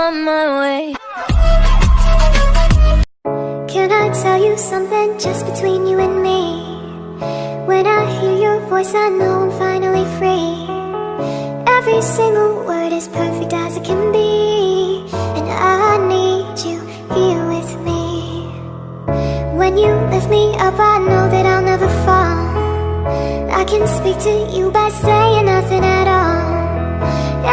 on my way. Can I tell you something just between you and me? When I hear your voice, I know I'm finally free. Every single word is perfect as it can be, and I need you here with me. When you lift me up, I know that I'll never fall. I can speak to you by saying nothing at all.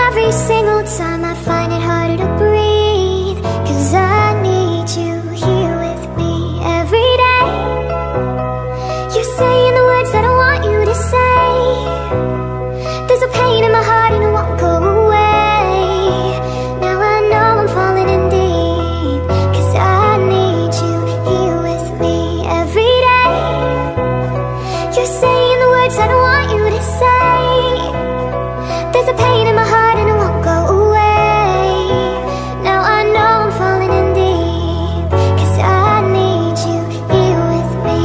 Every single time I find it harder to breathe, 'cause I need you here with me every day. You're saying the words that I want you to say. There's a pain in my heart and it won't go away. Now I know I'm falling in deep, 'cause I need you here with me every day. You're saying the words that I want you to say. There's a pain in my heart and it won't go away. Now I know I'm falling in deep, 'cause I need you here with me.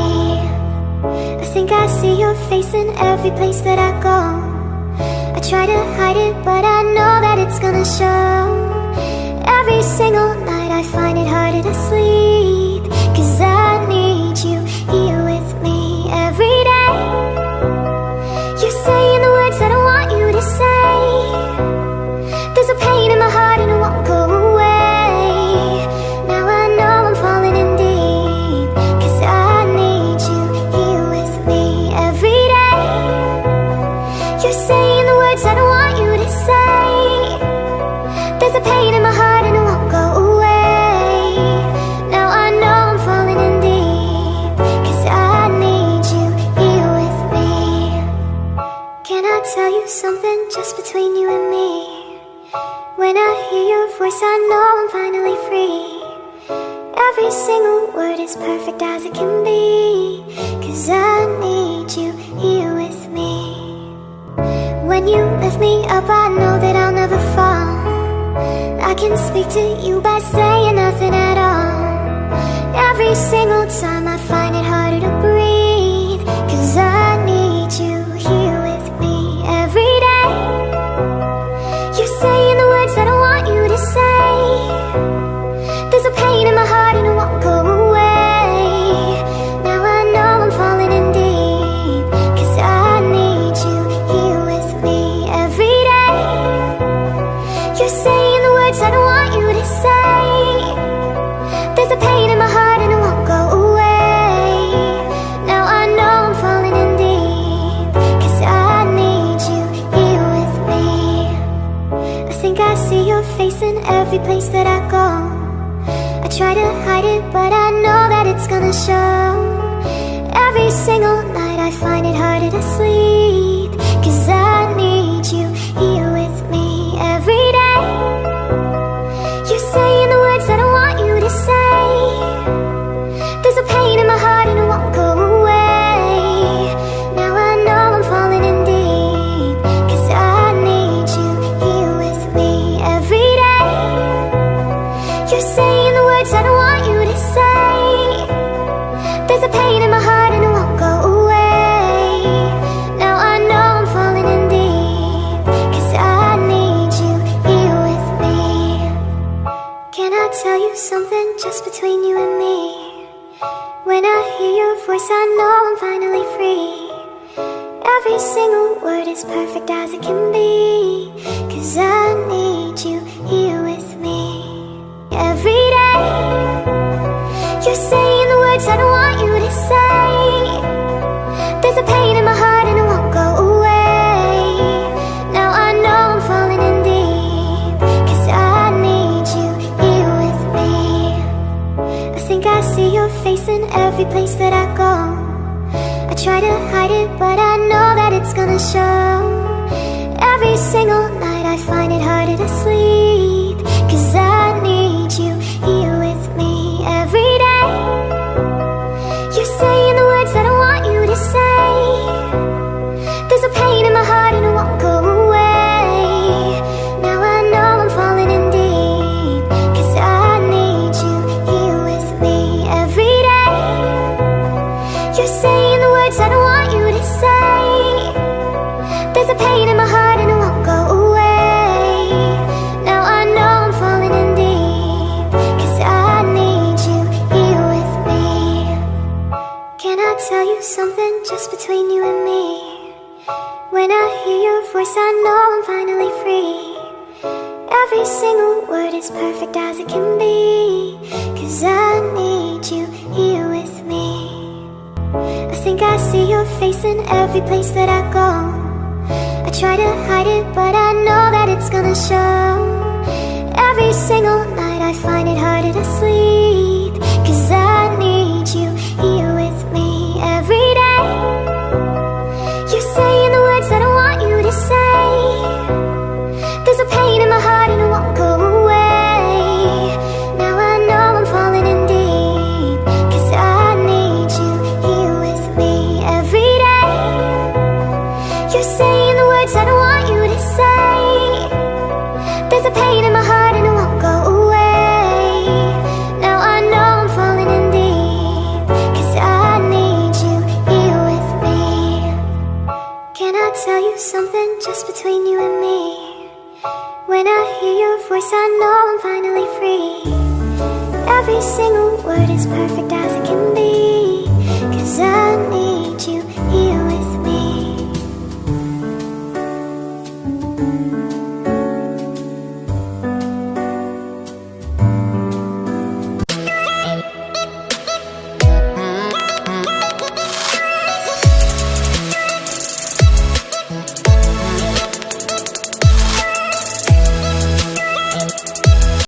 I think I see your face in every place that I go. I try to hide it, but I know that it's gonna show. Every single night I find it harder to sleep, 'cause I need you here with me every day. You're saying the words that I want you to say. There's a pain in my heart and it won't go away. Now I know I'm falling in deep, 'cause I need you here with me every day. You're saying the words that I want you to say. There's a pain in my heart and it won't go away. Now I know I'm falling in deep, 'cause I need you here with me. Can I tell you something just between you and me? When I hear your voice, I know I'm finally free. Every single word is perfect as it can be, 'cause I need you here with me. When you lift me up, I know that I'll never fall. I can speak to you by saying nothing at all. Every single time I find it harder to breathe, 'cause I need you here with me every day. You're saying the words that I want you to say. There's a pain in my heart and it won't go away. Now I know I'm falling in deep, 'cause I need you here with me every day. You're saying the words that I want you to say. There's a pain in my heart and it won't go away. Now I know I'm falling in deep, 'cause I need you here with me. I think I see your face in every place that I go. I try to hide it, but I know that it's gonna show. Every single night I find it harder to sleep, 'cause I need you here with me every day. You're saying the words that I want you to say. There's a pain in my heart and it won't go away. Now I know I'm falling in deep, 'cause I need you here with me every day. You're saying the words that I want you to say. There's a pain in my heart and it won't go away. Now I know I'm falling in deep, 'cause I need you here with me. Can I tell you something just between you and me? When I hear your voice, I know I'm finally free. Every single word is perfect as it can be, 'cause I need you here with me every day. You're saying the words that I want you to say. There's a pain in my heart and it won't go away. Now I know I'm falling in deep, 'cause I need you here with me. I think I see your face in every place that I go. I try to hide it, but I know that it's gonna show. Every single night I find it harder to sleep, 'cause I need you here with me every day. You're saying the words that I want you to say. There's a pain in my heart and it won't go away. Now I know I'm falling in deep, 'cause I need you here with me every day. You're saying the words that I want you to say. There's a pain in my heart and it won't go away. Now voice I know I'm finally free. Every single word is perfect as it can be. 'Cause I need you here with me. I think I see your face in every place that I go. I try to hide it, but I know that it's gonna show. Every single night I find it harder to sleep. 'Cause I need you here with me every day. You're saying the words that I want you to say. There's a pain in my heart and it won't go away. Now I know I'm falling in deep. 'Cause I need you here with me every day. You're saying the words that I want you to say. There's a pain in my heart and it won't go away. Now I know I'm falling in deep. 'Cause I need you here with me. Can I tell you something just between you and me? When I hear your voice I know I'm finally free. Every single word is perfect as it can be. 'Cause I need